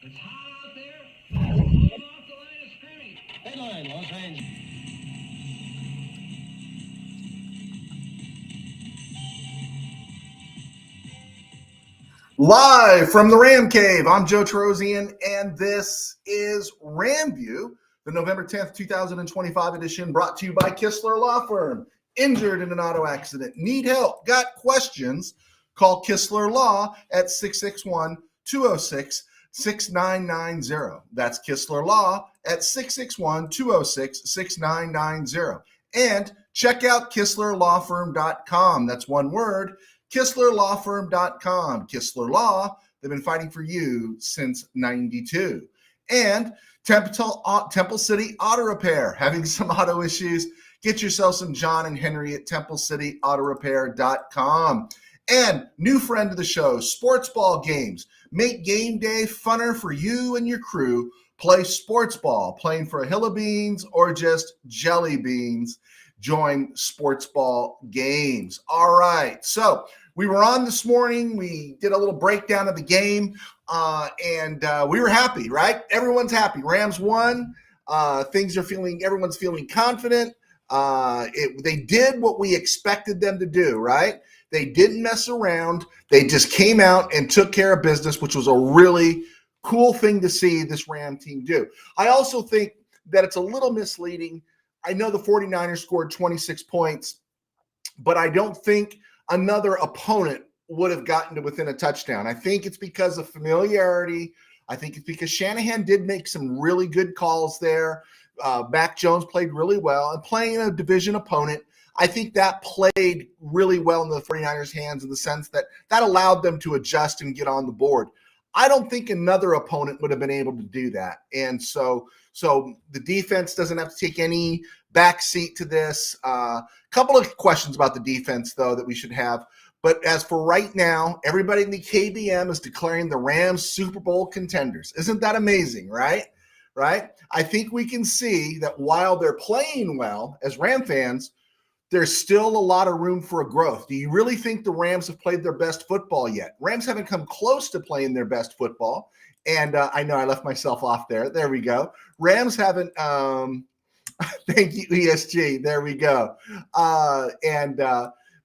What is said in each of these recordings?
It's hot out there. Move off the line of scrimmage. Headline, Los Angeles. Live from the Ram Cave, I'm Joe Trosian, and this is RamView, the November 10th, 2025 edition, brought to you by Kistler Law Firm. Injured in an auto accident? Need help? Got questions? Call Kistler Law at 661-206-6990. That's Kistler Law at 661-206-6990. And check out KistlerLawFirm.com. That's one word. KistlerLawFirm.com. Kistler Law, they've been fighting for you since 92. And Temple City Auto Repair, having some auto issues? Get yourself some John and Henry at TempleCityAutoRepair.com. And new friend of the show, sports ball games. Make game day funner for you and your crew. Play sports ball, playing for a hill of beans or just jelly beans. Join sports ball games. All right, so we were on this morning. We did a little breakdown of the game, and we were happy, right? Everyone's happy. Rams won. Everyone's feeling confident. They did what we expected them to do, right? They didn't mess around. They just came out and took care of business, which was a really cool thing to see this Ram team do. I also think that it's a little misleading. I know the 49ers scored 26 points, but I don't think another opponent would have gotten to within a touchdown. I think it's because of familiarity. I think it's because Shanahan did make some really good calls there. Mac Jones played really well. And playing a division opponent, I think that played really well in the 49ers' hands in the sense that allowed them to adjust and get on the board. I don't think another opponent would have been able to do that. And so the defense doesn't have to take any backseat to this. Couple of questions about the defense, though, that we should have. But as for right now, everybody in the KBM is declaring the Rams Super Bowl contenders. Isn't that amazing, right? Right? I think we can see that while they're playing well as Ram fans, there's still a lot of room for a growth. Do you really think the Rams have played their best football yet? Rams haven't come close to playing their best football. And I know I left myself off there. There we go. Rams haven't thank you, ESG. There we go.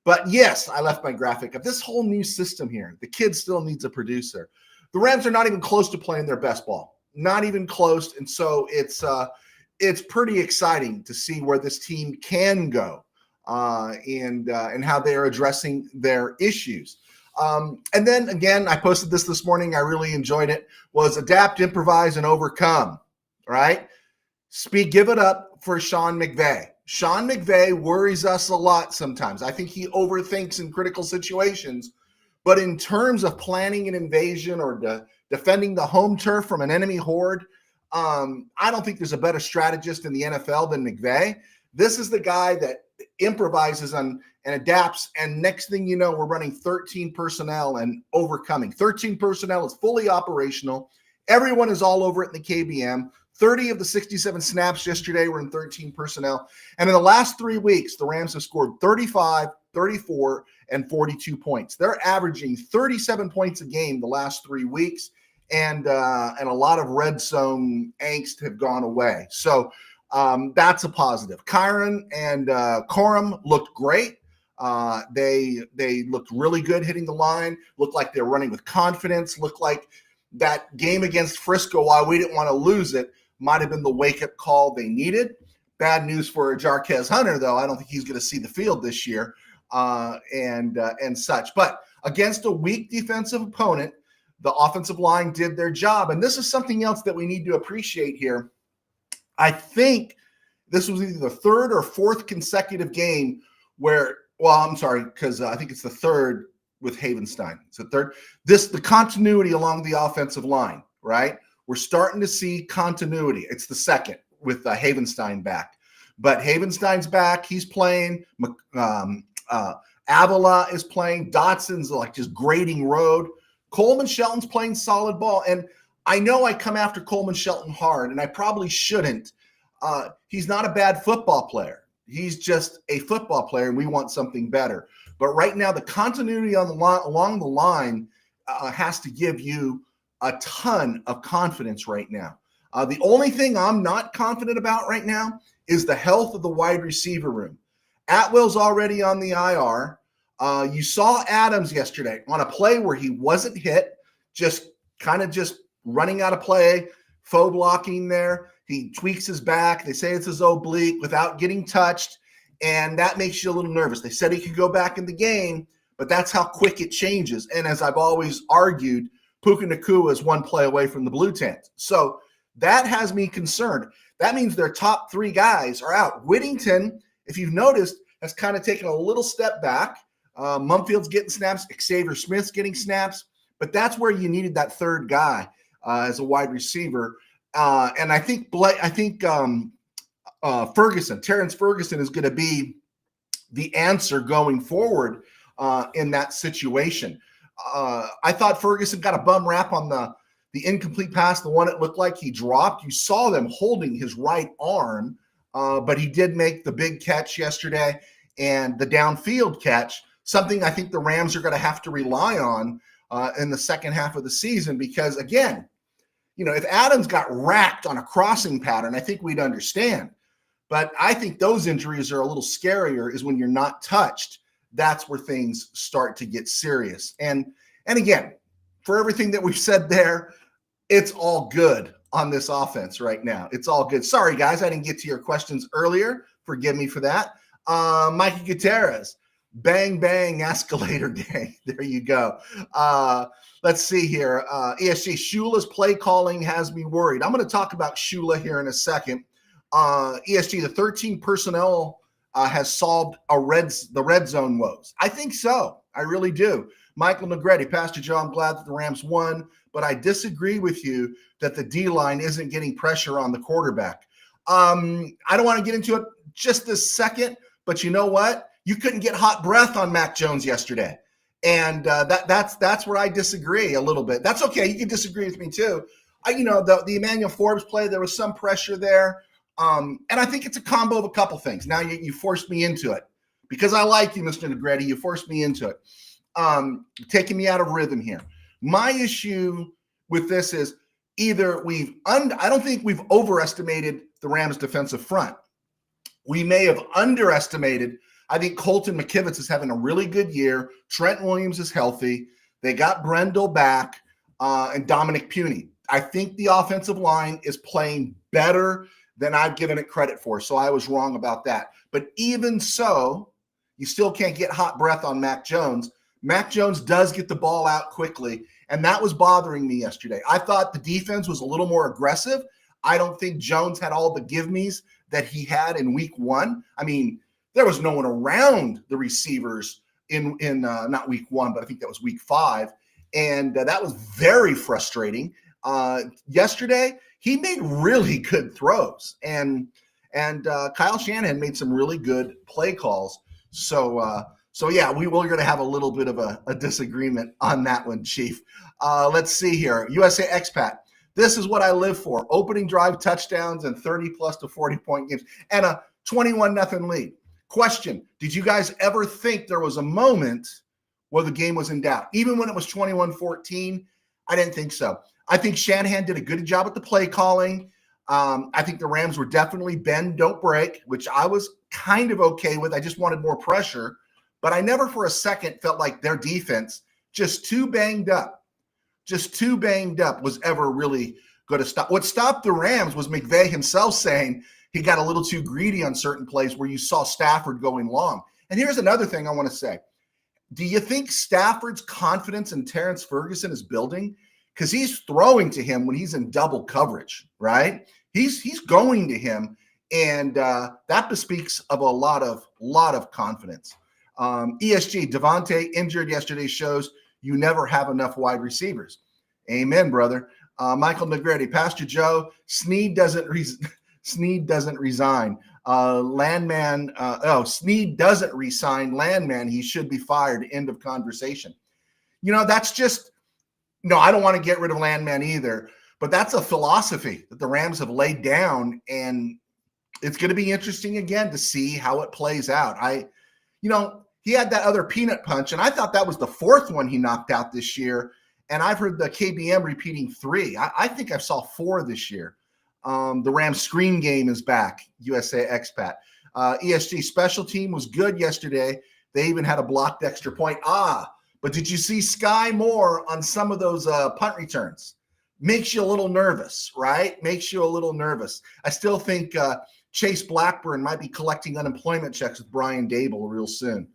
But yes, I left my graphic up. This whole new system here, the kid still needs a producer. The Rams are not even close to playing their best ball. Not even close. And so it's pretty exciting to see where this team can go. And how they are addressing their issues. And then again, I posted this morning. I really enjoyed it. Was adapt, improvise, and overcome. Right? Give it up for Sean McVay. Sean McVay worries us a lot sometimes. I think he overthinks in critical situations. But in terms of planning an invasion or defending the home turf from an enemy horde, I don't think there's a better strategist in the NFL than McVay. This is the guy that improvises and adapts, and next thing you know, we're running 13 personnel and overcoming. 13 personnel is fully operational. Everyone is all over it in the KBM. 30 of the 67 snaps yesterday were in 13 personnel. And in the last 3 weeks, the Rams have scored 35, 34, and 42 points. They're averaging 37 points a game the last 3 weeks, and a lot of red zone angst have gone away. So that's a positive. Kyron and Corum looked great. They looked really good hitting the line. Looked like they're running with confidence. Looked like that game against Frisco, while we didn't want to lose it, might have been the wake-up call they needed. Bad news for Jarquez Hunter, though. I don't think he's going to see the field this year and such. But against a weak defensive opponent, the offensive line did their job. And this is something else that we need to appreciate here. I think this was either the third or fourth consecutive game where, because I think it's the third with Havenstein. It's the third. The continuity along the offensive line, right? We're starting to see continuity. It's the second with Havenstein back. But Havenstein's back. He's playing. Avila is playing. Dotson's like just grading road. Coleman Shelton's playing solid ball. And I know I come after Coleman Shelton hard, and I probably shouldn't. He's not a bad football player. He's just a football player, and we want something better. But right now, the continuity on along the line has to give you a ton of confidence right now. The only thing I'm not confident about right now is the health of the wide receiver room. Atwell's already on the IR. You saw Adams yesterday on a play where he wasn't hit, just running out of play, faux blocking there. He tweaks his back. They say it's his oblique without getting touched, and that makes you a little nervous. They said he could go back in the game, but that's how quick it changes. And as I've always argued, Puka Nacua is one play away from the Blue Tent. So that has me concerned. That means their top three guys are out. Whittington, if you've noticed, has kind of taken a little step back. Mumfield's getting snaps. Xavier Smith's getting snaps. But that's where you needed that third guy as a wide receiver. And I think Ferguson, Terrence Ferguson, is going to be the answer going forward in that situation. I thought Ferguson got a bum rap on the incomplete pass, the one it looked like he dropped. You saw them holding his right arm, but he did make the big catch yesterday and the downfield catch, something I think the Rams are going to have to rely on in the second half of the season because, again, if Adams got racked on a crossing pattern, I think we'd understand. But I think those injuries are a little scarier is when you're not touched. That's where things start to get serious. And again, for everything that we've said there, it's all good on this offense right now. It's all good. Sorry, guys, I didn't get to your questions earlier. Forgive me for that. Mikey Gutierrez, bang, bang, escalator gang. There you go. Let's see here. ESG, Shula's play calling has me worried. I'm going to talk about Shula here in a second. ESG, the 13 personnel has solved the red zone woes. I think so. I really do. Michael Negretti, Pastor Joe, I'm glad that the Rams won, but I disagree with you that the D-line isn't getting pressure on the quarterback. I don't want to get into it just this second, but you know what? You couldn't get hot breath on Mac Jones yesterday. And that's where I disagree a little bit. That's okay. You can disagree with me too. The Emmanuel Forbes play, there was some pressure there. And I think it's a combo of a couple things. Now you forced me into it because I like you, Mr. Negretti. You forced me into it. Taking me out of rhythm here. My issue with this is either I don't think we've overestimated the Rams defensive front. We may have underestimated. I think Colton McKivitz is having a really good year. Trent Williams is healthy. They got Brendel back and Dominic Puny. I think the offensive line is playing better than I've given it credit for. So I was wrong about that. But even so, you still can't get hot breath on Mac Jones. Mac Jones does get the ball out quickly, and that was bothering me yesterday. I thought the defense was a little more aggressive. I don't think Jones had all the give-me's that he had in week one. I mean, there was no one around the receivers in not week one, but I think that was week 5. And that was very frustrating. Yesterday, he made really good throws. And Kyle Shanahan made some really good play calls. So yeah, we're going to have a little bit of a disagreement on that one, Chief. Let's see here. USA Expat. This is what I live for. Opening drive touchdowns and 30-plus to 40-point games and a 21-0 lead. Question, did you guys ever think there was a moment where the game was in doubt? Even when it was 21-14, I didn't think so. I think Shanahan did a good job at the play calling. I think the Rams were definitely bend, don't break, which I was kind of okay with. I just wanted more pressure. But I never for a second felt like their defense, just too banged up was ever really going to stop. What stopped the Rams was McVay himself saying he got a little too greedy on certain plays where you saw Stafford going long. And here's another thing I want to say. Do you think Stafford's confidence in Terrence Ferguson is building? Because he's throwing to him when he's in double coverage, right? He's going to him, and that bespeaks of a lot of confidence. ESG, Devontae injured yesterday shows you never have enough wide receivers. Amen, brother. Michael Negretti, Pastor Joe, Snead doesn't resign. Snead doesn't resign Landman. He should be fired. End of conversation. That's just no. I don't want to get rid of Landman either. But that's a philosophy that the Rams have laid down, and it's going to be interesting again to see how it plays out. He had that other peanut punch, and I thought that was the 4th one he knocked out this year. And I've heard the KBM repeating 3. I think I saw 4 this year. The Rams screen game is back, USA expat. ESG special team was good yesterday. They even had a blocked extra point. But did you see Sky Moore on some of those punt returns? Makes you a little nervous, right? Makes you a little nervous. I still think Chase Blackburn might be collecting unemployment checks with Brian Dable real soon.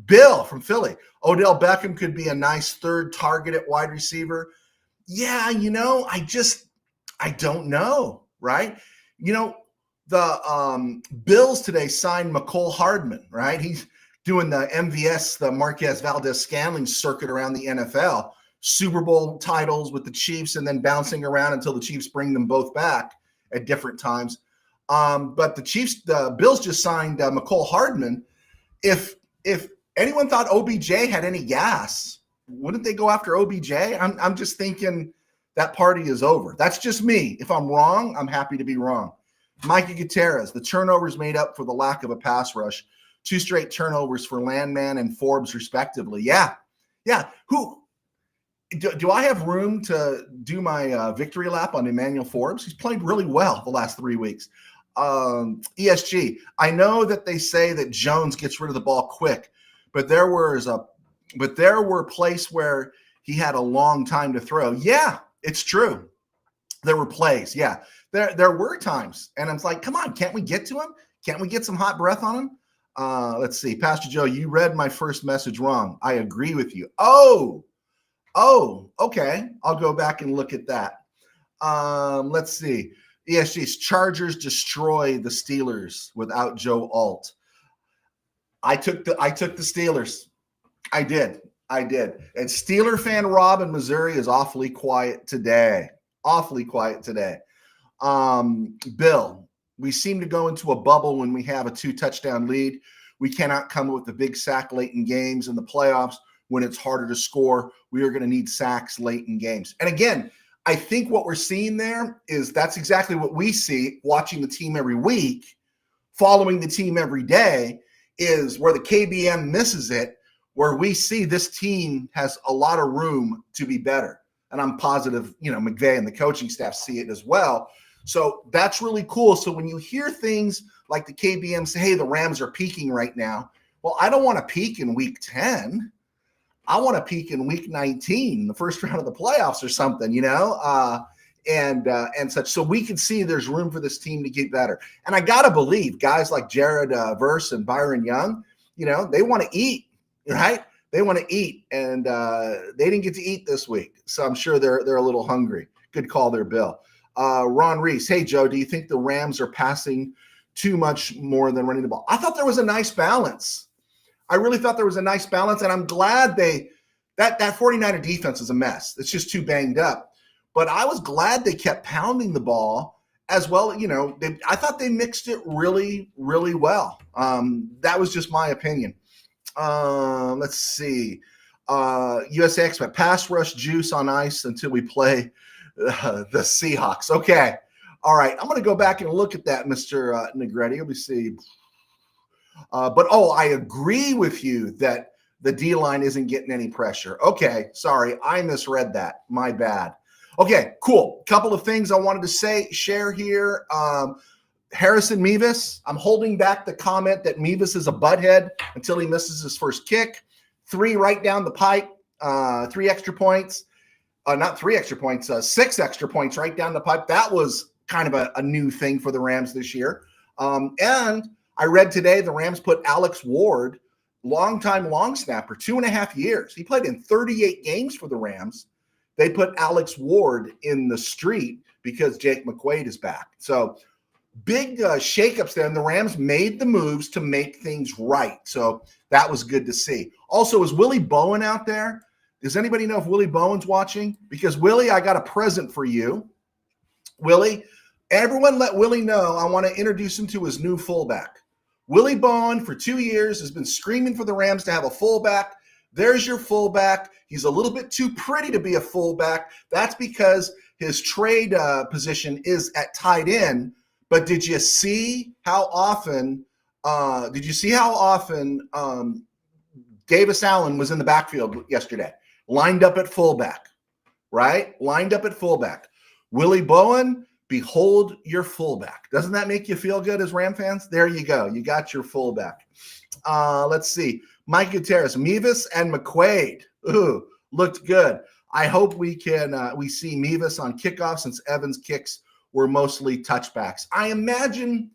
Bill from Philly. Odell Beckham could be a nice third target at wide receiver. Yeah, I don't know, right? The Bills today signed McCole Hardman, right? He's doing the MVS, the Marquez Valdez-Scantling circuit around the NFL. Super Bowl titles with the Chiefs and then bouncing around until the Chiefs bring them both back at different times. But the Bills just signed McCole Hardman. If anyone thought OBJ had any gas, wouldn't they go after OBJ? I'm just thinking that party is over. That's just me. If I'm wrong, I'm happy to be wrong. Mikey Gutierrez, the turnovers made up for the lack of a pass rush. 2 straight turnovers for Landman and Forbes, respectively. Yeah. Who do I have room to do my victory lap on Emmanuel Forbes? He's played really well the last 3 weeks. ESG, I know that they say that Jones gets rid of the ball quick, but there were plays where he had a long time to throw. Yeah, it's true. There were plays. Yeah, there were times, and I'm like, come on, can't we get to him? Can't we get some hot breath on him? Let's see, Pastor Joe, you read my first message wrong. I agree with you. Oh, okay. I'll go back and look at that. Let's see. ESG's Chargers destroy the Steelers without Joe Alt. I took the Steelers. I did. And Steeler fan Rob in Missouri is awfully quiet today. Bill, we seem to go into a bubble when we have a 2-touchdown lead. We cannot come with the big sack late in games in the playoffs when it's harder to score. We are going to need sacks late in games. And again, I think what we're seeing there is that's exactly what we see watching the team every week, following the team every day, is where the KBM misses it, where we see this team has a lot of room to be better. And I'm positive, McVay and the coaching staff see it as well. So that's really cool. So when you hear things like the KBM say, hey, the Rams are peaking right now. Well, I don't want to peak in week 10. I want to peak in week 19, the first round of the playoffs or something, and such. So we can see there's room for this team to get better. And I got to believe guys like Jared Verse and Byron Young, they want to eat, right? They want to eat, and they didn't get to eat this week. So I'm sure they're a little hungry. Good call there, Bill. Ron Reese, hey, Joe, do you think the Rams are passing too much more than running the ball? I thought there was a nice balance. I really thought there was a nice balance, and I'm glad that 49er defense is a mess. It's just too banged up. But I was glad they kept pounding the ball as well. I thought they mixed it really, really well. That was just my opinion. Let's see. USA Expat, pass rush juice on ice until we play the Seahawks. Okay. All right. I'm going to go back and look at that, Mr. Negretti. Let me see. But I agree with you that the D-line isn't getting any pressure. Okay, sorry, I misread that. My bad. Okay, cool. Couple of things I wanted to share here. Harrison Mevis, I'm holding back the comment that Mevis is a butthead until he misses his first kick. 3 right down the pipe, 3 extra points. Not 3 extra points, 6 extra points right down the pipe. That was kind of a new thing for the Rams this year. And I read today the Rams put Alex Ward, longtime long snapper, 2.5 years. He played in 38 games for the Rams. They put Alex Ward in the street because Jake McQuaid is back. So big shakeups there, and the Rams made the moves to make things right. So that was good to see. Also, is Willie Bowen out there? Does anybody know if Willie Bowen's watching? Because Willie, I got a present for you. Willie, everyone let Willie know I want to introduce him to his new fullback. Willie Bowen, for 2 years, has been screaming for the Rams to have a fullback. There's your fullback. He's a little bit too pretty to be a fullback. That's because his trade position is at tight end. But did you see how often Davis Allen was in the backfield yesterday? lined up at fullback, right? Lined up at fullback. Willie Bowen, behold your fullback. Doesn't that make you feel good as Ram fans? There you go. You got your fullback. Let's see. Mike Gutierrez, Mevis and McQuaid. Ooh, looked good. I hope we can we see Mevis on kickoff since Evans' kicks were mostly touchbacks. I imagine,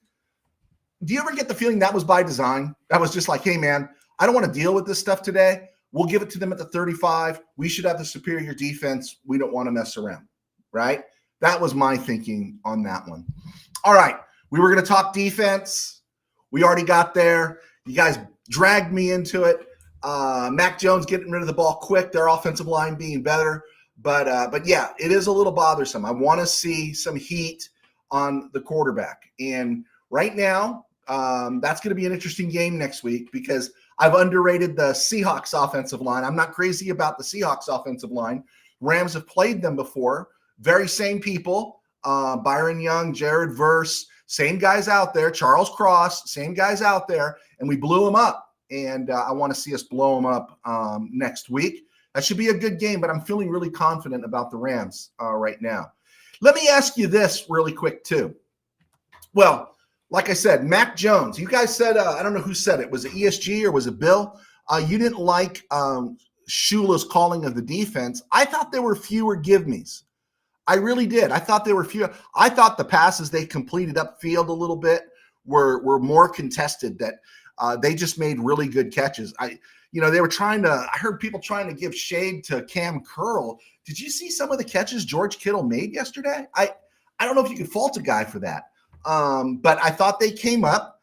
do you ever get the feeling that was by design? That was just like, hey, man, I don't want to deal with this stuff today. We'll give it to them at the 35. We should have the superior defense. We don't want to mess around, right? That was my thinking on that one. All right, we were going to talk defense. We already got there. You guys dragged me into it. Mac Jones getting rid of the ball quick, their offensive line being better. But yeah, it is a little bothersome. I want to see some heat on the quarterback. And right now, that's going to be an interesting game next week because I've underrated the Seahawks offensive line. I'm not crazy about the Seahawks offensive line. Rams have played them before. Very same people. Byron Young, Jared Verse, same guys out there. Charles Cross, same guys out there. And we blew them up. And I want to see us blow them up next week. That should be a good game, but I'm feeling really confident about the Rams right now. Let me ask you this really quick, too. Well, like I said, Mac Jones, you guys said, I don't know who said it. Was it ESG or was it Bill? You didn't like Shula's calling of the defense. I thought there were fewer give-me's. I really did. I thought there were fewer. I thought the passes they completed upfield a little bit were more contested, that they just made really good catches. They were I heard people trying to give shade to Cam Curl. Did you see some of the catches George Kittle made yesterday? I don't know if you could fault a guy for that. But I thought they came up.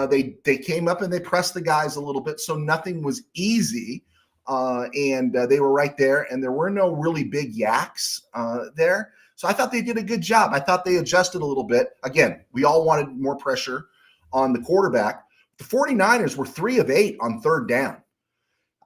They came up and they pressed the guys a little bit, so nothing was easy. And they were right there, and there were no really big yaks there. So I thought they did a good job. I thought they adjusted a little bit. Again, we all wanted more pressure on the quarterback. The 49ers were 3 of 8 on third down.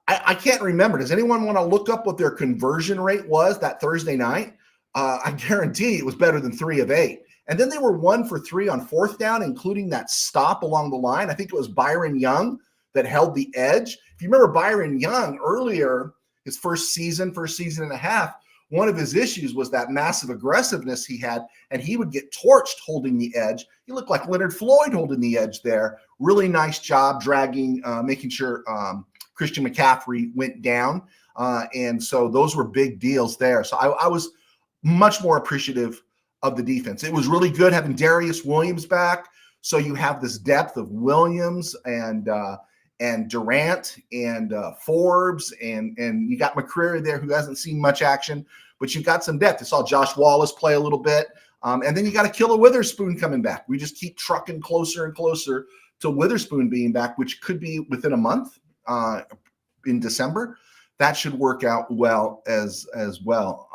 I can't remember. Does anyone want to look up what their conversion rate was that Thursday night? I guarantee it was better than 3 of 8. And then they were 1 for 3 on fourth down, including that stop along the line. I think it was Byron Young that held the edge. If you remember Byron Young earlier, his first season and a half, one of his issues was that massive aggressiveness he had, and he would get torched holding the edge. He looked like Leonard Floyd holding the edge there. Really nice job dragging, making sure Christian McCaffrey went down. And so those were big deals there. So I was much more appreciative of the defense. It was really good having Darius Williams back. So you have this depth of Williams and Durant and Forbes and you got McCreary there who hasn't seen much action, but you've got some depth. I saw Josh Wallace play a little bit. And then you got a Killer Witherspoon coming back. We just keep trucking closer and closer to Witherspoon being back, which could be within a month in December. That should work out well as well.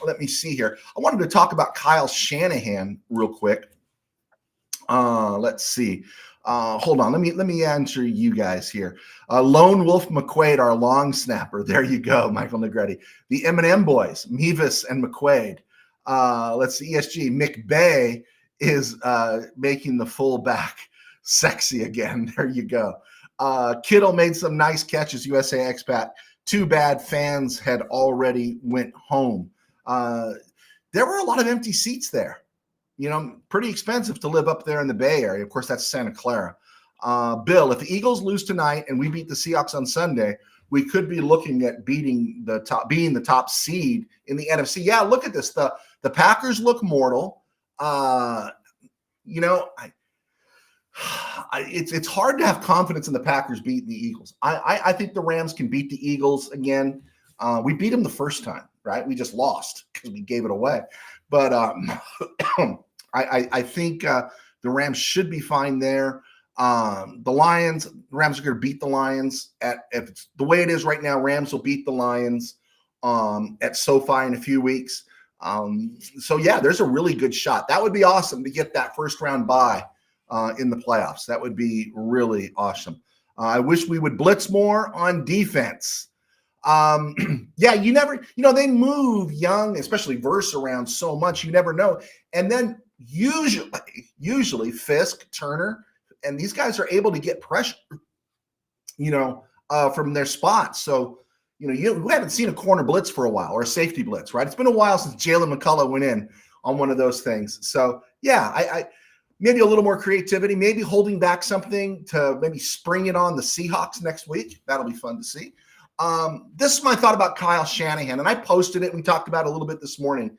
Let me see here. I wanted to talk about Kyle Shanahan real quick. Let's see. Hold on. Let me answer you guys here. Lone Wolf McQuaid, our long snapper. There you go, Michael Negretti. The M&M boys, Mevis and McQuaid. Let's see. ESG McBay is making the fullback sexy again. There you go. Kittle made some nice catches. USA expat. Too bad fans had already went home. There were a lot of empty seats there. Pretty expensive to live up there in the Bay Area. Of course, that's Santa Clara. Bill, if the Eagles lose tonight and we beat the Seahawks on Sunday, we could be looking at being the top seed in the NFC. Yeah, look at this. The Packers look mortal. It's hard to have confidence in the Packers beating the Eagles. I think the Rams can beat the Eagles again. We beat them the first time, right? We just lost because we gave it away. But I think the Rams should be fine there. The Rams are going to beat the Lions if it's the way it is right now. Rams will beat the Lions at SoFi in a few weeks. So yeah, there's a really good shot. That would be awesome to get that first round bye in the playoffs. That would be really awesome. I wish we would blitz more on defense. Yeah, you never, they move Young, especially Verse around so much, you never know. And then usually Fisk, Turner, and these guys are able to get pressure, from their spots. So we haven't seen a corner blitz for a while or a safety blitz, right? It's been a while since Jalen McCullough went in on one of those things. So yeah, I maybe a little more creativity, maybe holding back something to maybe spring it on the Seahawks next week. That'll be fun to see. This is my thought about Kyle Shanahan, and I posted it. We talked about it a little bit this morning.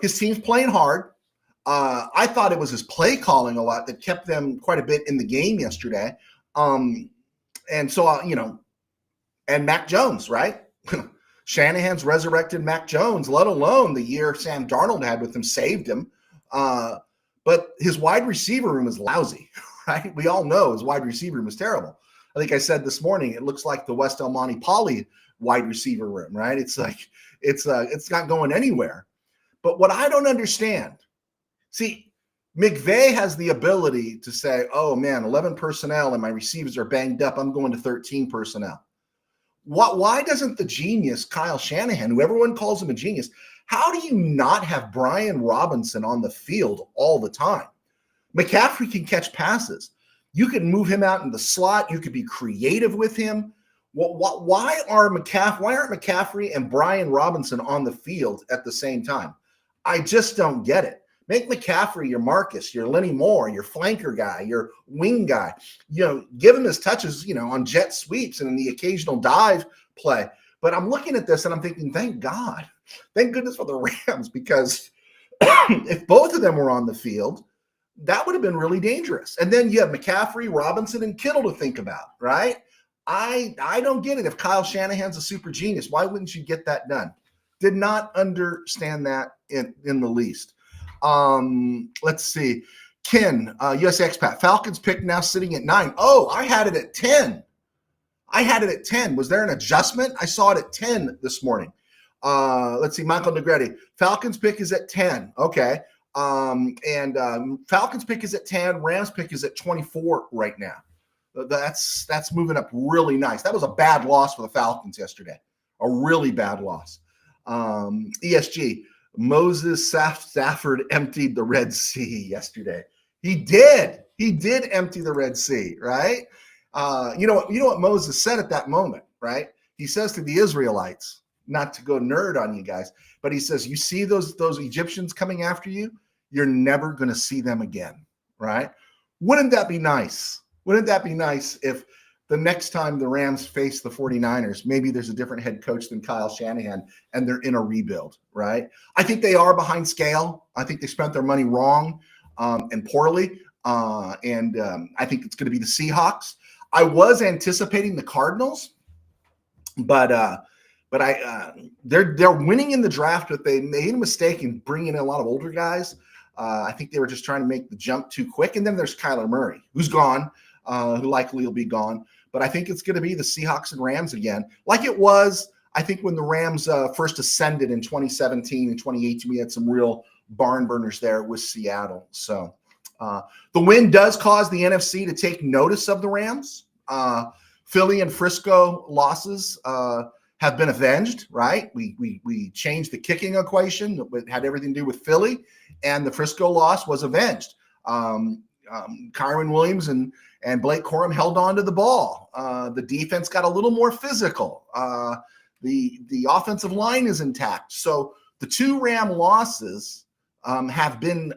His team's playing hard. I thought it was his play calling a lot that kept them quite a bit in the game yesterday. And so, and Mac Jones, right? Shanahan's resurrected Mac Jones, let alone the year Sam Darnold had with him, saved him. But his wide receiver room is lousy, right? We all know his wide receiver room is terrible. I think I said this morning, it looks like the West El Monte Poly wide receiver room, right? It's like, it's not going anywhere. But what I don't understand, see, McVay has the ability to say, oh man, 11 personnel and my receivers are banged up. I'm going to 13 personnel. Why doesn't the genius Kyle Shanahan, who everyone calls him a genius, how do you not have Brian Robinson on the field all the time? McCaffrey can catch passes. You can move him out in the slot. You could be creative with him. Why aren't McCaffrey and Brian Robinson on the field at the same time? I just don't get it. Make McCaffrey your Marcus, your Lenny Moore, your flanker guy, your wing guy. Give him his touches, on jet sweeps and in the occasional dive play. But I'm looking at this and I'm thinking, thank God. Thank goodness for the Rams, because if both of them were on the field, that would have been really dangerous. And then you have McCaffrey, Robinson, and Kittle to think about, right? I don't get it. If Kyle Shanahan's a super genius, why wouldn't you get that done? Did not understand that in the least. Let's see. Ken, US Expat. Falcons pick now sitting at 9. Oh, I had it at 10. Was there an adjustment? I saw it at 10 this morning. Let's see. Michael Negretti. Falcons pick is at 10. Okay. Falcons pick is at 10. Rams pick is at 24 right now. That's moving up really nice. That was a bad loss for the Falcons yesterday. A really bad loss. ESG. Moses Stafford emptied the Red Sea yesterday. He did empty the Red Sea, right? You know what Moses said at that moment, right? He says to the Israelites, not to go nerd on you guys, but he says, you see those Egyptians coming after you? You're never going to see them again, right? Wouldn't that be nice? Wouldn't that be nice if the next time the Rams face the 49ers, maybe there's a different head coach than Kyle Shanahan and they're in a rebuild, right? I think they are behind scale. I think they spent their money wrong and poorly. I think it's going to be the Seahawks. I was anticipating the Cardinals, but they're winning in the draft, but they made a mistake in bringing in a lot of older guys. I think they were just trying to make the jump too quick. And then there's Kyler Murray, who's gone, who likely will be gone. But I think it's going to be the Seahawks and Rams again, like it was, I think, when the Rams first ascended in 2017 and 2018. We had some real barn burners there with Seattle. So the win does cause the NFC to take notice of the Rams. Philly and Frisco losses have been avenged, right? We changed the kicking equation. It had everything to do with Philly, and the Frisco loss was avenged. Kyron Williams and Blake Corum held on to the ball. The defense got a little more physical. The offensive line is intact. So the two Ram losses have been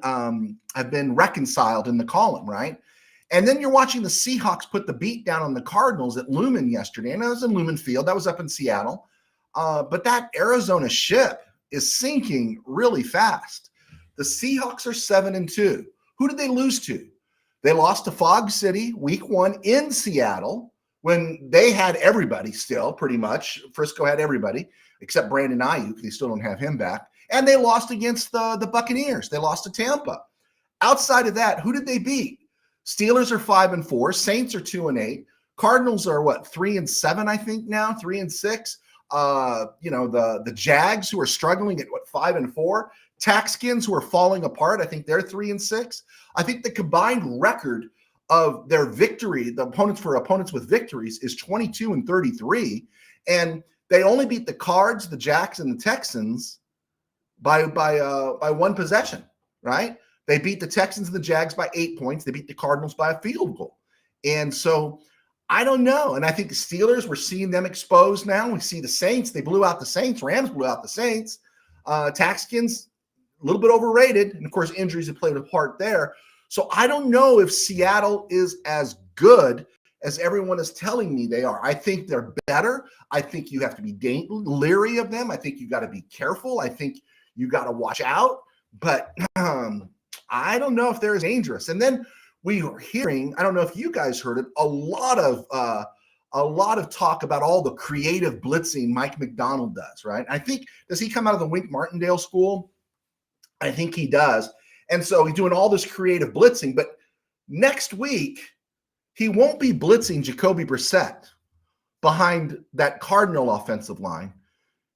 reconciled in the column, right? And then you're watching the Seahawks put the beat down on the Cardinals at Lumen yesterday. And that was in Lumen Field. That was up in Seattle. But that Arizona ship is sinking really fast. The Seahawks are 7-2. Who did they lose to? They lost to Fog City week 1 in Seattle when they had everybody still, pretty much. Frisco had everybody except Brandon Ayuk. They still don't have him back. And they lost against the Buccaneers. They lost to Tampa. Outside of that, who did they beat? Steelers are 5-4. Saints are 2-8. Cardinals are 3-7, I think now, 3-6. The Jags, who are struggling at 5-4. Taxkins, who are falling apart, I think they're 3-6. I think the combined record of their victory, the opponents with victories, is 22-33, and they only beat the Cards, the Jacks, and the Texans by one possession, right? They beat the Texans and the Jags by 8 points. They beat the Cardinals by a field goal. And so I don't know. And I think the Steelers, we're seeing them exposed now. We see the Saints. They blew out the Saints. Rams blew out the Saints. Texans, a little bit overrated. And, of course, injuries have played a part there. So I don't know if Seattle is as good as everyone is telling me they are. I think they're better. I think you have to be leery of them. I think you got to be careful. I think you got to watch out. But I don't know if they're as dangerous. And then we were hearing, I don't know if you guys heard it, a lot of talk about all the creative blitzing Mike McDonald does, right? I think, does he come out of the Wink Martindale school? I think he does. And so he's doing all this creative blitzing, but next week, he won't be blitzing Jacoby Brissett behind that Cardinal offensive line.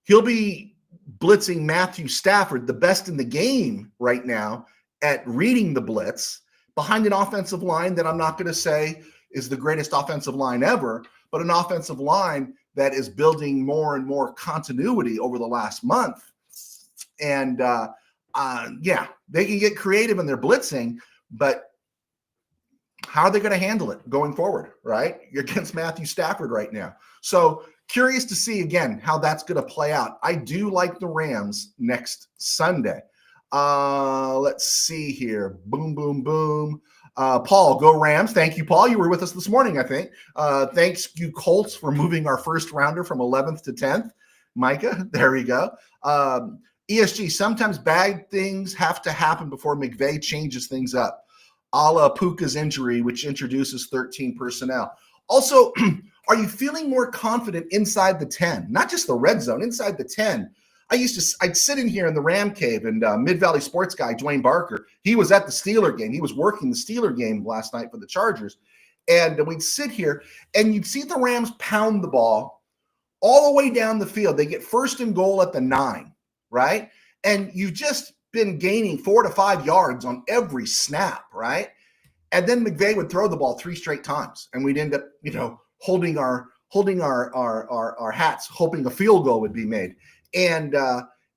He'll be blitzing Matthew Stafford, the best in the game right now at reading the blitz, behind an offensive line that I'm not going to say is the greatest offensive line ever, but an offensive line that is building more and more continuity over the last month. And yeah, they can get creative in their blitzing, but how are they going to handle it going forward, right? You're against Matthew Stafford right now. So curious to see, again, how that's going to play out. I do like the Rams next Sunday. Let's see here. Boom, boom, boom. Paul, go Rams. Thank you, Paul. You were with us this morning, I think. Thanks, you Colts, for moving our first rounder from 11th to 10th. Micah, there we go. ESG, sometimes bad things have to happen before McVay changes things up, a la Puka's injury, which introduces 13 personnel. Also, are you feeling more confident inside the 10? Not just the red zone, inside the 10. I'd sit in here in the Ram Cave, and Mid-Valley sports guy, Dwayne Barker, he was at the Steeler game. He was working the Steeler game last night for the Chargers. And we'd sit here, and you'd see the Rams pound the ball all the way down the field. They get first and goal at the 9, right? And you've just been gaining 4 to 5 yards on every snap, right? And then McVay would throw the ball 3 straight times, and we'd end up, holding our hats, hoping a field goal would be made. And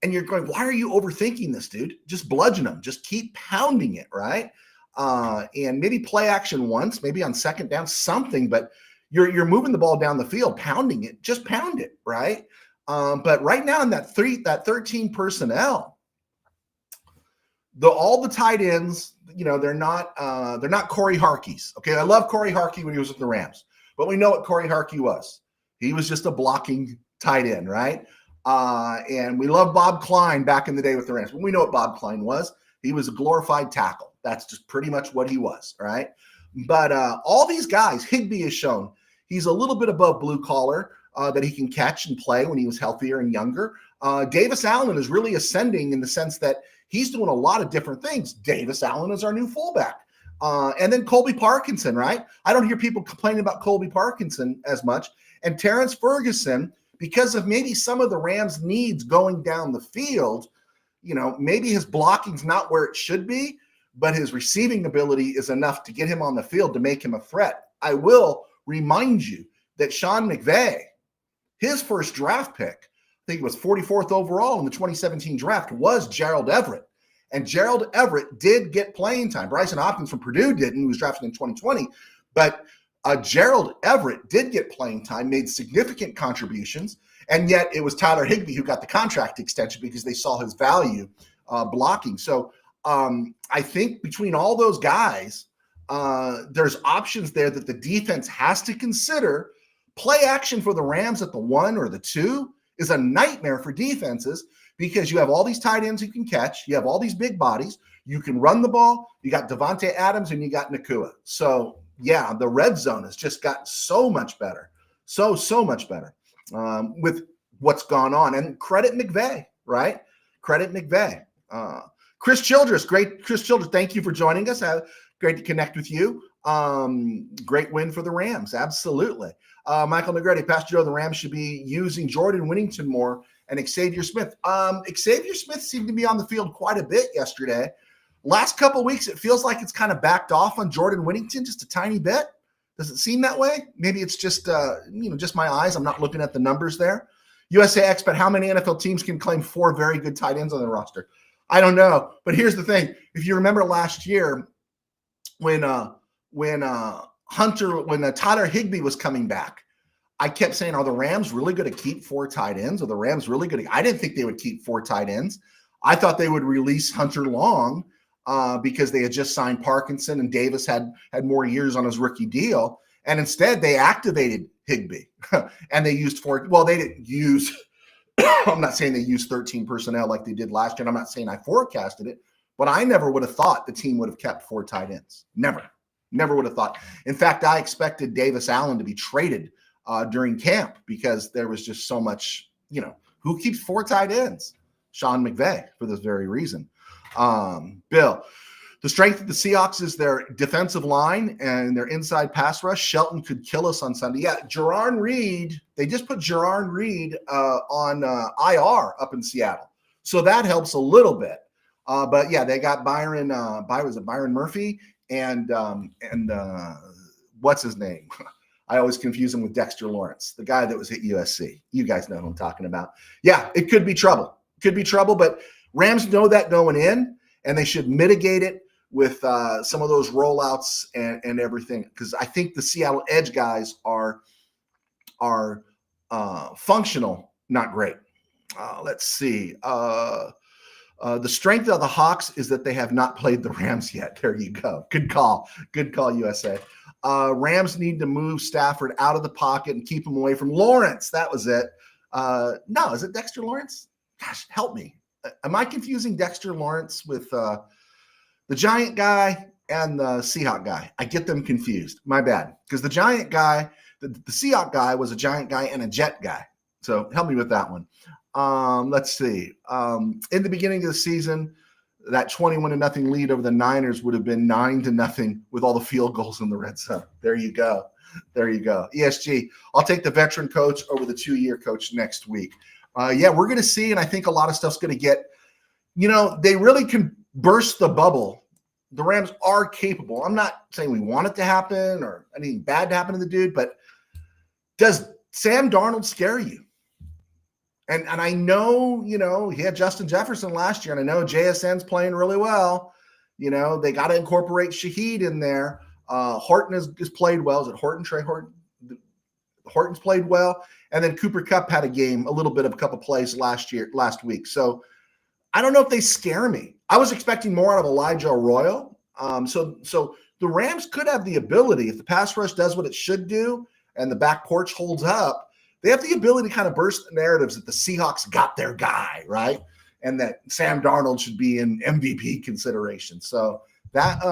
you're going, why are you overthinking this, dude? Just bludgeon them. Just keep pounding it, right? And maybe play action once, maybe on second down, something, but you're moving the ball down the field, pounding it. Just pound it, right? But right now in that 13 personnel, all the tight ends, they're not Corey Harkey's. Okay, I love Corey Harkey when he was with the Rams, but we know what Corey Harkey was. He was just a blocking tight end, right? And we love Bob Klein back in the day with the Rams. But we know what Bob Klein was. He was a glorified tackle. That's just pretty much what he was, right? But all these guys, Higbee has shown he's a little bit above blue collar, that he can catch and play when he was healthier and younger. Davis Allen is really ascending in the sense that he's doing a lot of different things. Davis Allen is our new fullback. And then Colby Parkinson, right? I don't hear people complaining about Colby Parkinson as much. And Terrence Ferguson, because of maybe some of the Rams' needs going down the field, maybe his blocking's not where it should be, but his receiving ability is enough to get him on the field to make him a threat. I will remind you that Sean McVay, his first draft pick, I think it was 44th overall in the 2017 draft, was Gerald Everett. And Gerald Everett did get playing time. Bryson Hopkins from Purdue didn't. He was drafted in 2020. But Gerald Everett did get playing time, made significant contributions, and yet it was Tyler Higbee who got the contract extension because they saw his value blocking. So I think between all those guys, there's options there that the defense has to consider. Play action for the Rams at the 1 or the 2 is a nightmare for defenses because you have all these tight ends you can catch. You have all these big bodies. You can run the ball. You got Devontae Adams and you got Nakua. So, yeah, the red zone has just gotten so much better. So much better with what's gone on. And credit McVay, right? Credit McVay. Chris Childress, great. Chris Childress, thank you for joining us. Great to connect with you. Great win for the Rams. Absolutely. Michael Negretti, Pastor Joe, the Rams should be using Jordan Whittington more and Xavier Smith. Xavier Smith seemed to be on the field quite a bit yesterday. Last couple of weeks, it feels like it's kind of backed off on Jordan Whittington just a tiny bit. Does it seem that way? Maybe it's just, just my eyes. I'm not looking at the numbers there. USA Expat, how many NFL teams can claim 4 very good tight ends on their roster? I don't know. But here's the thing. If you remember last year when Tyler Higbee was coming back, I kept saying, are the Rams really going to keep 4 tight ends? Are the Rams really going to? I didn't think they would keep 4 tight ends. I thought they would release Hunter Long because they had just signed Parkinson and Davis had more years on his rookie deal. And instead, they activated Higbee and they used 4. Well, they didn't use. I'm not saying they used 13 personnel like they did last year. And I'm not saying I forecasted it, but I never would have thought the team would have kept 4 tight ends. Never would have thought. In fact, I expected Davis Allen to be traded during camp because there was just so much, who keeps 4 tight ends? Sean McVay, for this very reason. Bill, the strength of the Seahawks is their defensive line and their inside pass rush. Shelton could kill us on Sunday. Yeah, Jarran Reed, they just put Jarran Reed on IR up in Seattle. So that helps a little bit. But yeah, they got Byron Murphy and what's his name? I always confuse him with Dexter Lawrence, the guy that was at USC. You guys know who I'm talking about. Yeah, it could be trouble. But Rams know that going in, and they should mitigate it with some of those rollouts and everything. Because I think the Seattle edge guys are functional, not great. Let's see. The strength of the Hawks is that they have not played the Rams yet. There you go. Good call, USA. Rams need to move Stafford out of the pocket and keep him away from Lawrence. That was it. No, is it Dexter Lawrence? Gosh, help me. Am I confusing Dexter Lawrence with the Giant guy and the Seahawk guy? I get them confused. My bad. Because the Giant guy, the Seahawk guy was a Giant guy and a Jet guy. So help me with that one. Let's see. In the beginning of the season, that 21-0 lead over the Niners would have been 9-0 with all the field goals in the red zone. There you go. ESG, I'll take the veteran coach over the 2-year coach next week. Yeah, we're going to see, and I think a lot of stuff's going to get, they really can burst the bubble. The Rams are capable. I'm not saying we want it to happen or anything bad to happen to the dude, but does Sam Darnold scare you? And I know, he had Justin Jefferson last year, and I know JSN's playing really well. They got to incorporate Shaheed in there. Horton has played well. Is it Horton? Trey Horton? Horton's played well. And then Cooper Kupp had a little bit of a couple plays last week. So I don't know if they scare me. I was expecting more out of Elijah Arroyo. So the Rams could have the ability, if the pass rush does what it should do and the back porch holds up, they have the ability to kind of burst the narratives that the Seahawks got their guy, right? And that Sam Darnold should be in MVP consideration. So that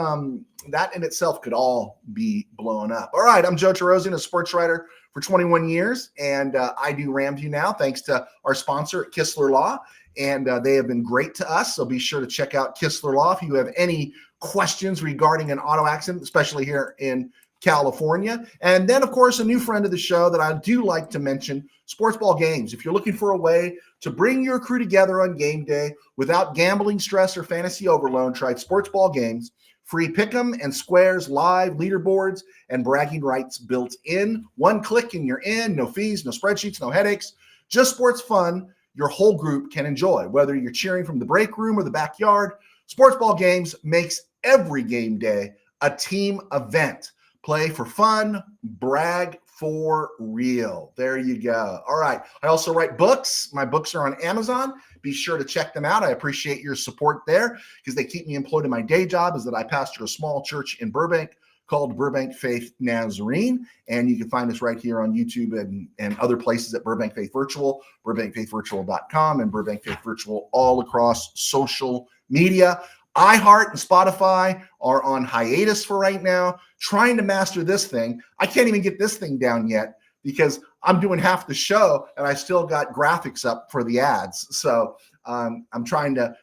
in itself could all be blown up. All right, I'm Joe Terosian, a sports writer for 21 years, and I do RamView now thanks to our sponsor at Kistler Law, and they have been great to us. So be sure to check out Kistler Law if you have any questions regarding an auto accident, especially here in California. And then, of course, a new friend of the show that I do like to mention, Sports Ball Games. If you're looking for a way to bring your crew together on game day without gambling stress or fantasy overload, try Sports Ball Games. Free pick'em and squares, live leaderboards, and bragging rights built in. One click and you're in. No fees, no spreadsheets, no headaches. Just sports fun your whole group can enjoy. Whether you're cheering from the break room or the backyard, Sports Ball Games makes every game day a team event. Play for fun, brag for real. There you go. All right. I also write books. My books are on Amazon. Be sure to check them out. I appreciate your support there because they keep me employed in my day job is that I pastor a small church in Burbank called Burbank Faith Nazarene. And you can find us right here on YouTube and other places at Burbank Faith Virtual, burbankfaithvirtual.com, and Burbank Faith Virtual all across social media. iHeart and Spotify are on hiatus for right now, trying to master this thing. I can't even get this thing down yet because I'm doing half the show and I still got graphics up for the ads. So I'm trying to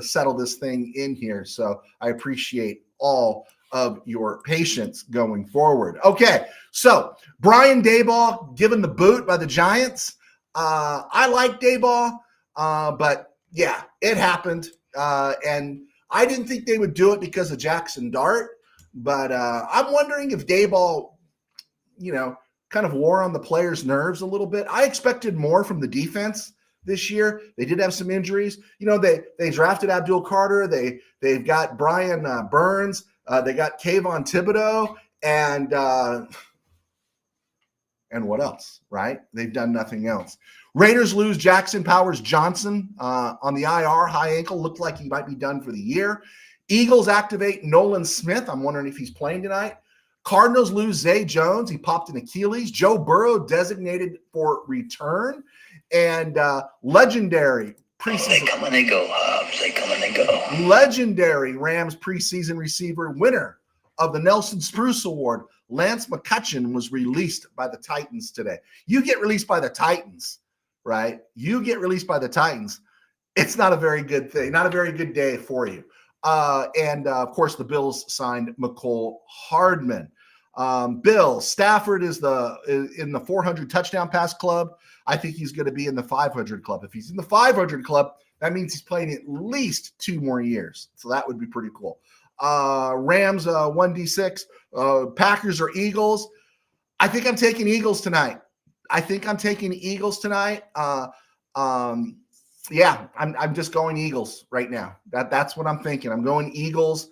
settle this thing in here. So I appreciate all of your patience going forward. Okay, so Brian Daboll given the boot by the Giants. I like Daboll, but yeah, it happened. And I didn't think they would do it because of Jackson Dart, but I'm wondering if Daboll, kind of wore on the players' nerves a little bit. I expected more from the defense this year. They did have some injuries. They drafted Abdul Carter. They've got Brian Burns. They got Kayvon Thibodeau, And what else, right? They've done nothing else. Raiders lose Jackson Powers Johnson on the IR, high ankle. Looked like he might be done for the year. Eagles activate Nolan Smith. I'm wondering if he's playing tonight. Cardinals lose Zay Jones. He popped an Achilles. Joe Burrow designated for return. And legendary preseason. They come and they go, Hobbs. They come and they go. Legendary Rams preseason receiver, winner of the Nelson Spruce Award, Lance McCutcheon, was released by the Titans today. You get released by the Titans, right? You get released by the Titans. It's not a very good thing, not a very good day for you. Of course, the Bills signed McCole Hardman. Bill Stafford is in the 400 touchdown pass club. I think he's going to be in the 500 club. If he's in the 500 club, that means he's playing at least 2 more years. So that would be pretty cool. Rams 1d6. Packers or Eagles. I think I'm taking Eagles tonight. Yeah, I'm just going Eagles right now. That's what I'm thinking. I'm going Eagles.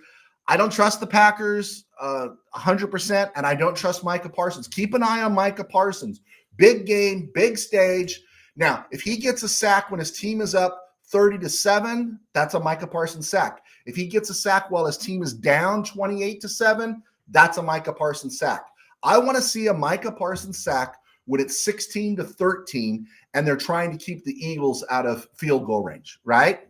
I don't trust the Packers 100%, and I don't trust Micah Parsons. Keep an eye on Micah Parsons. Big game, big stage. Now, if he gets a sack when his team is up 30-7, that's a Micah Parsons sack. If he gets a sack while his team is down 28-7, that's a Micah Parsons sack. I want to see a Micah Parsons sack when it's 16-13 and they're trying to keep the Eagles out of field goal range, right?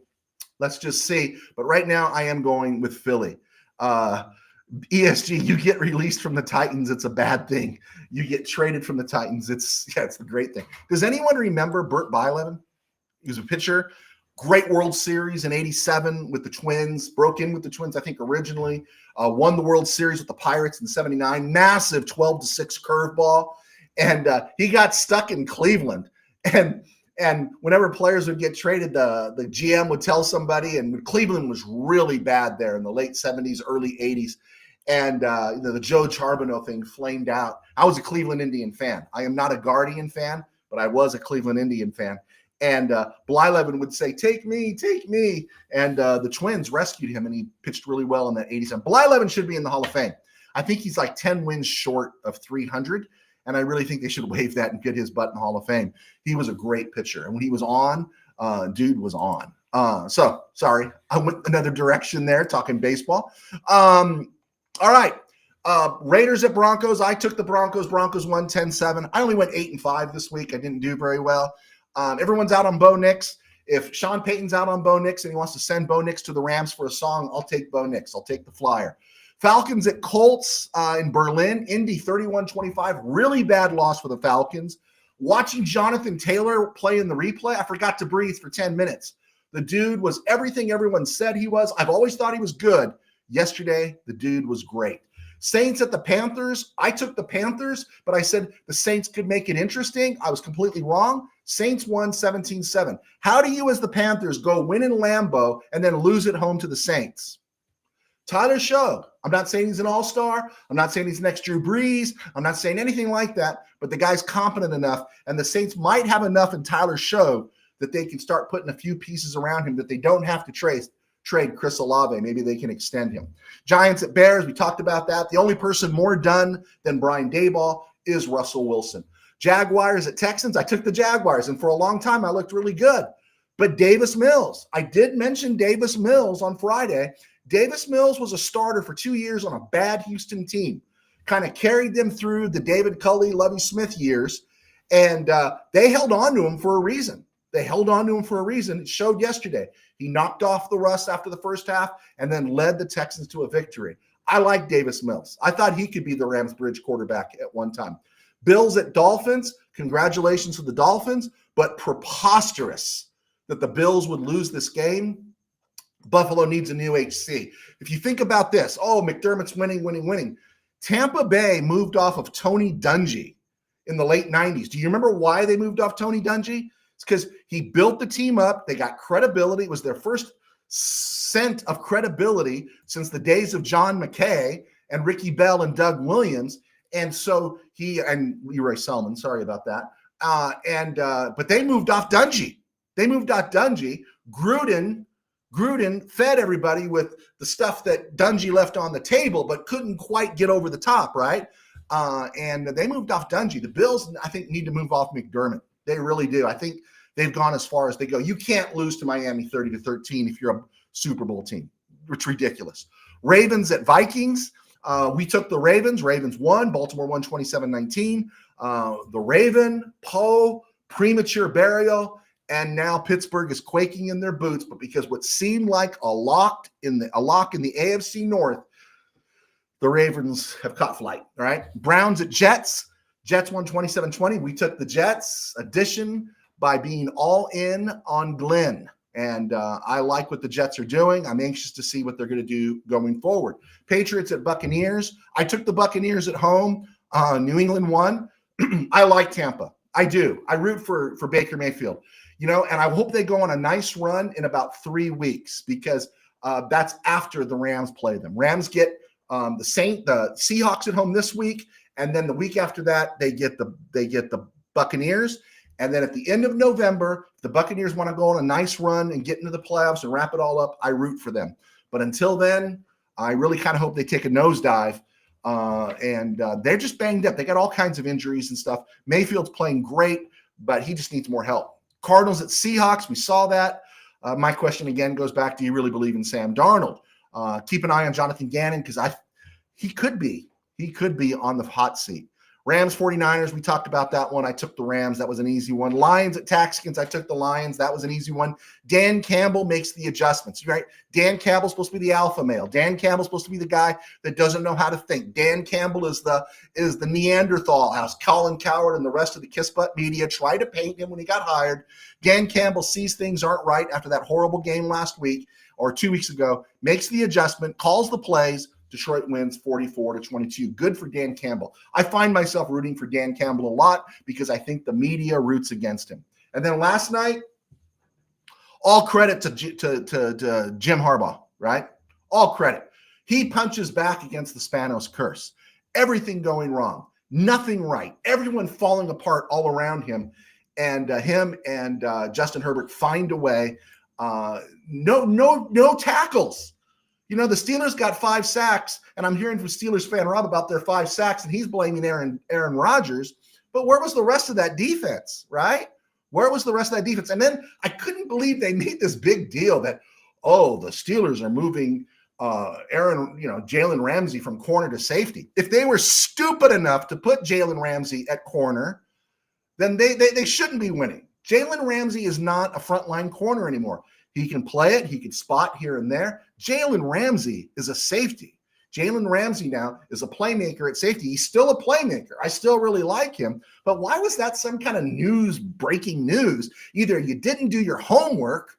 Let's just see. But right now I am going with Philly. ESG, you get released from the Titans, it's a bad thing. You get traded from the Titans, it's the great thing. Does anyone remember Burt Blyleven? He was a pitcher. Great World Series in 87 with the Twins. Broke in with the Twins, I think, originally. Won the World Series with the Pirates in 79. Massive 12-6 curveball. And he got stuck in Cleveland. And whenever players would get traded, the GM would tell somebody, and Cleveland was really bad there in the late 70s, early 80s. And the Joe Charbonneau thing flamed out. I was a Cleveland Indian fan. I am not a Guardian fan, but I was a Cleveland Indian fan. And Blyleven would say, take me. And the Twins rescued him, and he pitched really well in that 87. Blyleven should be in the Hall of Fame. I think he's like 10 wins short of 300. And I really think they should waive that and get his butt in the Hall of Fame. He was a great pitcher. And when he was on, dude was on. So, sorry, I went another direction there, talking baseball. All right. Raiders at Broncos. I took the Broncos. Broncos won 10-7. I only went 8-5 this week. I didn't do very well. Everyone's out on Bo Nix. If Sean Payton's out on Bo Nix and he wants to send Bo Nix to the Rams for a song, I'll take Bo Nix. I'll take the flyer. Falcons at Colts in Berlin. Indy 31-25. Really bad loss for the Falcons. Watching Jonathan Taylor play in the replay, I forgot to breathe for 10 minutes. The dude was everything everyone said he was. I've always thought he was good. Yesterday, the dude was great. Saints at the Panthers. I took the Panthers, but I said the Saints could make it interesting. I was completely wrong. Saints won 17-7. How do you, as the Panthers, go win in Lambeau and then lose at home to the Saints? Tyler Show. I'm not saying he's an all-star. I'm not saying he's next Drew Brees. I'm not saying anything like that, but the guy's competent enough, and the Saints might have enough in Tyler Show that they can start putting a few pieces around him that they don't have to trade Chris Olave. Maybe they can extend him. Giants at Bears. We talked about that. The only person more done than Brian Daboll is Russell Wilson. Jaguars at Texans. I took the Jaguars, and for a long time I looked really good. But Davis Mills. I did mention Davis Mills on Friday. Davis Mills was a starter for 2 years on a bad Houston team. Kind of carried them through the David Culley, Lovie Smith years, and they held on to him for a reason. It showed yesterday. He knocked off the rust after the first half and then led the Texans to a victory. I like Davis Mills. I thought he could be the Rams bridge quarterback at one time. Bills at Dolphins. Congratulations to the Dolphins, but preposterous that the Bills would lose this game. Buffalo needs a new HC. If you think about this, McDermott's winning. Tampa Bay moved off of Tony Dungy in the late 90s. Do you remember why they moved off Tony Dungy? It's because he built the team up. They got credibility. It was their first scent of credibility since the days of John McKay and Ricky Bell and Doug Williams. And so and Leroy Selman, sorry about that. But they moved off Dungy. Gruden Gruden fed everybody with the stuff that Dungy left on the table, but couldn't quite get over the top, right? And they moved off Dungy. The Bills, I think, need to move off McDermott. They really do. I think they've gone as far as they go. You can't lose to Miami 30-13 if you're a Super Bowl team. It's ridiculous. Ravens at Vikings. We took the Ravens. Ravens won. Baltimore won 27-19. The Raven, Poe, premature burial, and now Pittsburgh is quaking in their boots. But because what seemed like a lock in the AFC North, the Ravens have caught flight. All right. Browns at Jets. Jets won 27-20. We took the Jets. Addition by being all in on Glenn. And I like what the Jets are doing. I'm anxious to see what they're going to do going forward. Patriots at Buccaneers. I took the Buccaneers at home. New England won. I like Tampa. I do. I root for Baker Mayfield. And I hope they go on a nice run in about 3 weeks because that's after the Rams play them. Rams get the Seahawks at home this week, and then the week after that they get the Buccaneers. And then at the end of November, if the Buccaneers want to go on a nice run and get into the playoffs and wrap it all up, I root for them. But until then, I really kind of hope they take a nosedive. And they're just banged up. They got all kinds of injuries and stuff. Mayfield's playing great, but he just needs more help. Cardinals at Seahawks, we saw that. My question again goes back, do you really believe in Sam Darnold? Keep an eye on Jonathan Gannon because he could be on the hot seat. Rams 49ers, we talked about that one. I took the Rams. That was an easy one. Lions at Texans, I took the Lions. That was an easy one. Dan Campbell makes the adjustments, right? Dan Campbell's supposed to be the alpha male. Dan Campbell's supposed to be the guy that doesn't know how to think. Dan Campbell is the Neanderthal, as Colin Cowherd and the rest of the Kiss Butt media tried to paint him when he got hired. Dan Campbell sees things aren't right after that horrible game last week or 2 weeks ago, makes the adjustment, calls the plays. Detroit wins 44-22. Good for Dan Campbell. I find myself rooting for Dan Campbell a lot because I think the media roots against him. And then last night, all credit to Jim Harbaugh, right? All credit. He punches back against the Spanos curse. Everything going wrong. Nothing right. Everyone falling apart all around him. And him and Justin Herbert find a way. No tackles. The Steelers got 5 sacks, and I'm hearing from Steelers fan Rob about their 5 sacks, and he's blaming Aaron Rodgers. But where was the rest of that defense, right? Where was the rest of that defense? And then I couldn't believe they made this big deal that, the Steelers are moving Jalen Ramsey from corner to safety. If they were stupid enough to put Jalen Ramsey at corner, then they shouldn't be winning. Jalen Ramsey is not a frontline corner anymore. He can play it. He can spot here and there. Jalen Ramsey is a safety. Jalen Ramsey now is a playmaker at safety. He's still a playmaker. I still really like him. But why was that some kind of breaking news? Either you didn't do your homework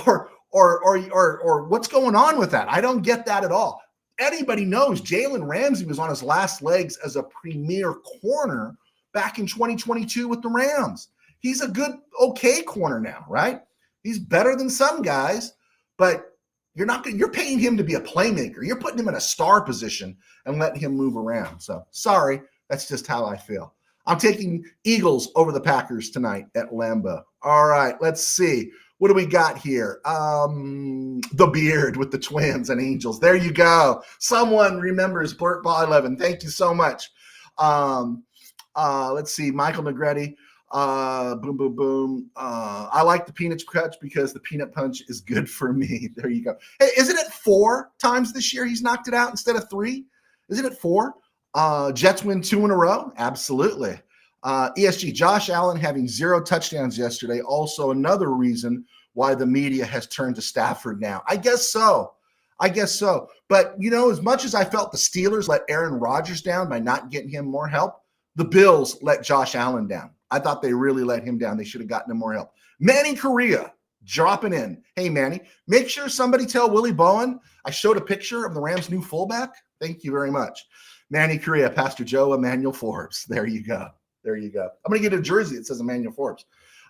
or what's going on with that? I don't get that at all. Anybody knows Jalen Ramsey was on his last legs as a premier corner back in 2022 with the Rams. He's a good, okay corner now, right? He's better than some guys, but you're paying him to be a playmaker. You're putting him in a star position and letting him move around. So sorry, that's just how I feel. I'm taking Eagles over the Packers tonight at Lambeau. All right, let's see. What do we got here? The beard with the Twins and Angels. There you go. Someone remembers Burt Ball 11. Thank you so much. Let's see. Michael Negretti. Boom, boom, boom. I like the peanut punch because the peanut punch is good for me. There you go. Hey, isn't it 4 times this year he's knocked it out instead of 3? Isn't it 4? Jets win 2 in a row. Absolutely. ESG, Josh Allen having 0 touchdowns yesterday. Also another reason why the media has turned to Stafford now. I guess so. But, as much as I felt the Steelers let Aaron Rodgers down by not getting him more help, the Bills let Josh Allen down. I thought they really let him down. They should have gotten him more help. Manny Correa dropping in. Hey, Manny, make sure somebody tell Willie Bowen I showed a picture of the Rams' new fullback. Thank you very much. Manny Correa, Pastor Joe, Emmanuel Forbes. There you go. I'm going to get a jersey that says Emmanuel Forbes.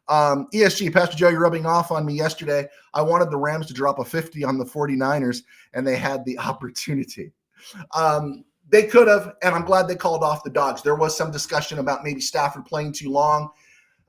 ESG, Pastor Joe, you're rubbing off on me yesterday. I wanted the Rams to drop a 50 on the 49ers, and they had the opportunity. They could have, and I'm glad they called off the Dogs. There was some discussion about maybe Stafford playing too long.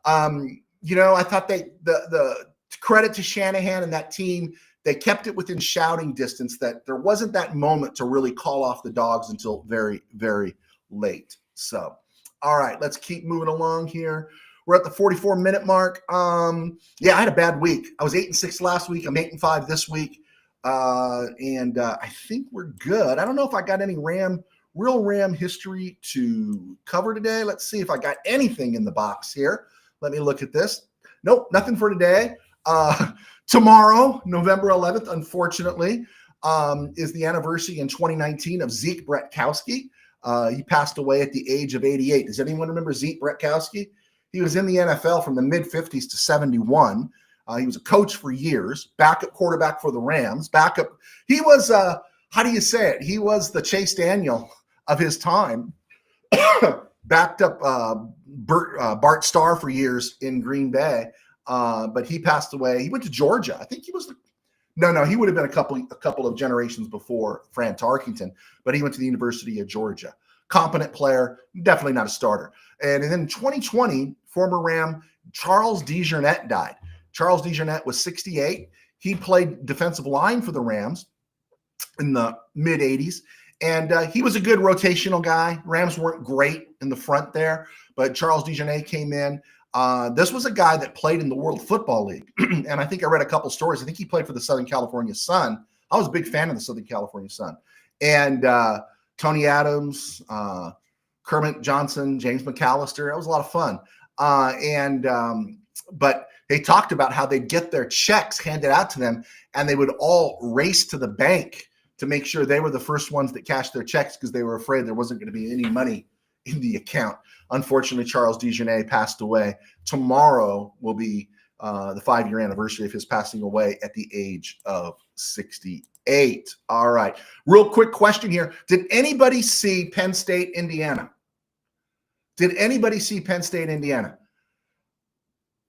I thought the credit to Shanahan and that team they kept it within shouting distance, that there wasn't that moment to really call off the dogs until very, very late. So, all right, let's keep moving along here. We're at the 44-minute mark. Yeah, I had a bad week. I was 8-6 last week. I'm 8-5 this week. And I think we're good. I don't know if I got any real Ram history to cover today. Let's see if I got anything in the box here. Let me look at this. Nope, nothing for today. Tomorrow, November 11th, unfortunately, is the anniversary in 2019 of Zeke Bretkowski. He passed away at the age of 88. Does anyone remember Zeke Bretkowski? He was in the NFL from the mid-50s to 71. He was a coach for years, backup quarterback for the Rams. He was, how do you say it? He was the Chase Daniel of his time. Backed up Bart Starr for years in Green Bay, but he passed away. He went to Georgia. I think he was no, he would have been a couple of generations before Fran Tarkenton, but he went to the University of Georgia. Competent player, definitely not a starter. And then in 2020, former Ram Charles DeJournette died. Charles DeJournette was 68. He played defensive line for the Rams in the mid 80s. And he was a good rotational guy. Rams weren't great in the front there, but Charles DeJournette came in. This was a guy that played in the World Football League. And I think I read a couple stories. I think he played for the Southern California Sun. I was a big fan of the Southern California Sun. And Tony Adams, Kermit Johnson, James McAllister. It was a lot of fun. But they talked about how they'd get their checks handed out to them, and they would all race to the bank to make sure they were the first ones that cashed their checks because they were afraid there wasn't going to be any money in the account. Unfortunately, Charles DeJournette passed away. Tomorrow will be the 5-year anniversary of his passing away at the age of 68. All right. Real quick question here. Did anybody see Penn State, Indiana? Did anybody see Penn State, Indiana?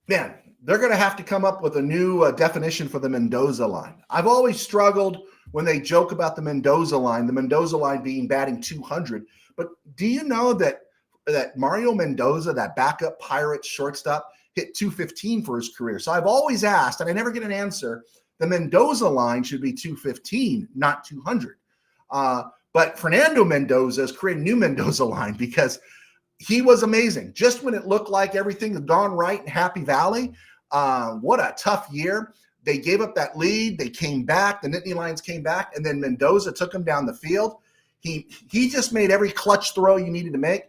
Man, they're going to have to come up with a new definition for the Mendoza line. I've always struggled when they joke about the Mendoza line being batting 200. But do you know that Mario Mendoza, that backup Pirates shortstop, hit 215 for his career? So I've always asked, and I never get an answer, the Mendoza line should be 215, not 200. But Fernando Mendoza has created a new Mendoza line because he was amazing. Just when it looked like everything had gone right in Happy Valley, what a tough year. They gave up that lead. They came back. The Nittany Lions came back, and then Mendoza took him down the field. He just made every clutch throw you needed to make.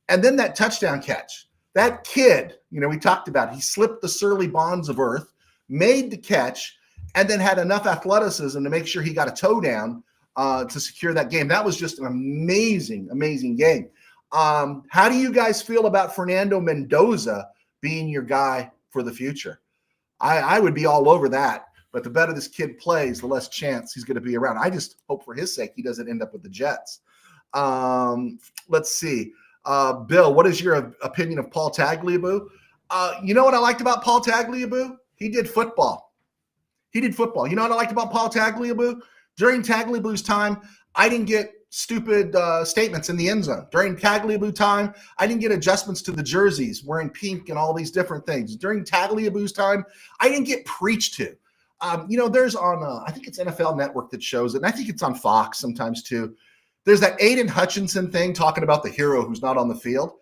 And then that touchdown catch. That kid, we talked about, he slipped the Surly Bonds of earth, made the catch, and then had enough athleticism to make sure he got a toe down to secure that game. That was just an amazing, amazing game. How do you guys feel about Fernando Mendoza being your guy for the future? I would be all over that, but the better this kid plays, the less chance he's going to be around. I just hope for his sake he doesn't end up with the Jets. Let's see. Bill, what is your opinion of Paul Tagliabue? You know what I liked about Paul Tagliabue? He did football. You know what I liked about Paul Tagliabue? During Tagliabue's time, I didn't get stupid statements in the end zone. During Tagliabue time, I didn't get adjustments to the jerseys wearing pink and all these different things. During Tagliabue's time, I didn't get preached to. There's on, I think it's NFL Network that shows it, and I think it's on Fox sometimes too. There's that Aiden Hutchinson thing talking about the hero who's not on the field.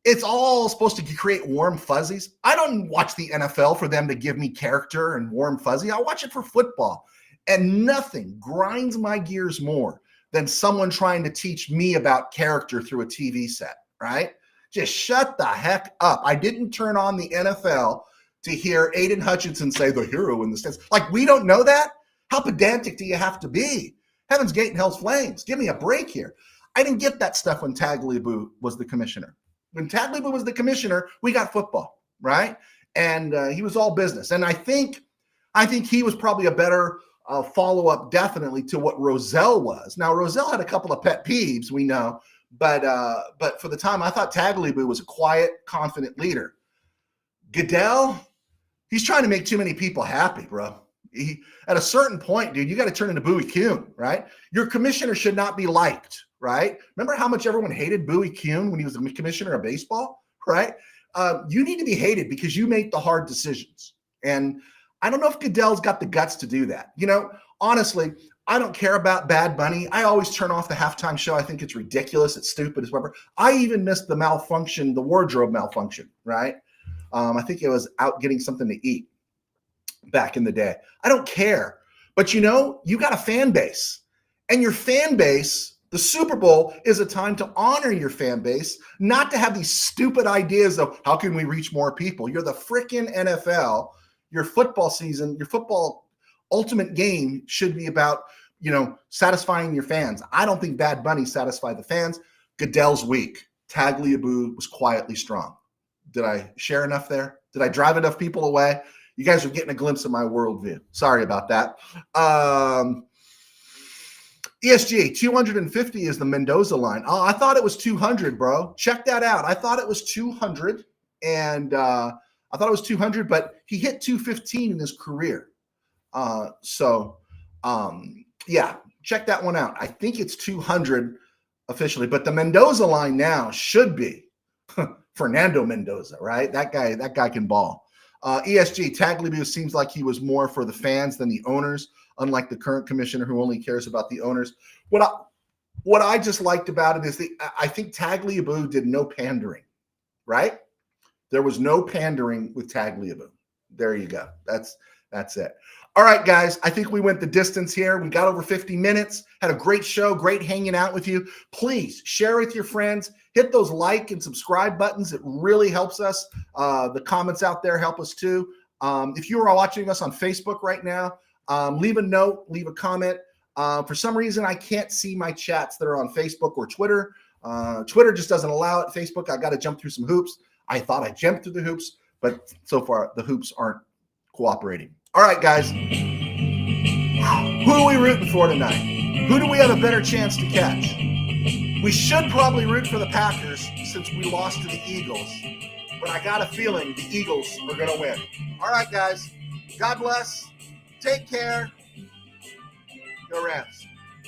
It's all supposed to create warm fuzzies. I don't watch the NFL for them to give me character and warm fuzzy. I watch it for football. And nothing grinds my gears more than someone trying to teach me about character through a TV set, right? Just shut the heck up. I didn't turn on the NFL to hear Aiden Hutchinson say the hero in the stands. Like, we don't know that? How pedantic do you have to be? Heaven's Gate and Hell's Flames. Give me a break here. I didn't get that stuff when Tagliabue was the commissioner. When Tagliabue was the commissioner, we got football, right? And he was all business. And I think he was probably a better follow-up definitely to what Rozelle was. Now, Rozelle had a couple of pet peeves, we know, but for the time, I thought Tagliabue was a quiet, confident leader. Goodell, he's trying to make too many people happy, bro. At a certain point, dude, you got to turn into Bowie Kuhn, right? Your commissioner should not be liked, right? Remember how much everyone hated Bowie Kuhn when he was the commissioner of baseball, right? You need to be hated because you make the hard decisions. And I don't know if Goodell's got the guts to do that. You know, honestly, I don't care about Bad Bunny. I always turn off the halftime show. I think it's ridiculous. It's stupid. It's whatever. I even missed the malfunction, the wardrobe malfunction, right? I think it was out getting something to eat back in the day. I don't care. But, you know, you got a fan base. And your fan base, the Super Bowl is a time to honor your fan base, not to have these stupid ideas of how can we reach more people. You're the freaking NFL. Your football season, your football ultimate game should be about, you know, satisfying your fans. I don't think Bad Bunny satisfied the fans. Goodell's weak. Tagliabue was quietly strong. Did I share enough there? Did I drive enough people away? You guys are getting a glimpse of my worldview. Sorry about that. ESG 250 is the Mendoza line. Oh, I thought it was 200, bro. Check that out. I thought it was 200, and I thought it was 200, but he hit 215 in his career. Yeah, check that one out. I think it's 200 officially, but the Mendoza line now should be Fernando Mendoza, right? That guy can ball. ESG Tagliabue seems like he was more for the fans than the owners, unlike the current commissioner who only cares about the owners. What I just liked about it is I think Tagliabue did no pandering, right? There was no pandering with Tagliabue. There you go. That's it. All right, guys, I think we went the distance here. We got over 50 minutes, had a great show, great hanging out with you. Please share with your friends. Hit those like and subscribe buttons. It really helps us. The comments out there help us too. If you are watching us on Facebook right now, leave a note, leave a comment. For some reason, I can't see my chats that are on Facebook or Twitter. Twitter just doesn't allow it. Facebook, I got to jump through some hoops. I thought I jumped through the hoops, but so far the hoops aren't cooperating. All right, guys. Who are we rooting for tonight? Who do we have a better chance to catch? We should probably root for the Packers since we lost to the Eagles, but I got a feeling the Eagles are going to win. All right, guys. God bless. Take care. Go Rams.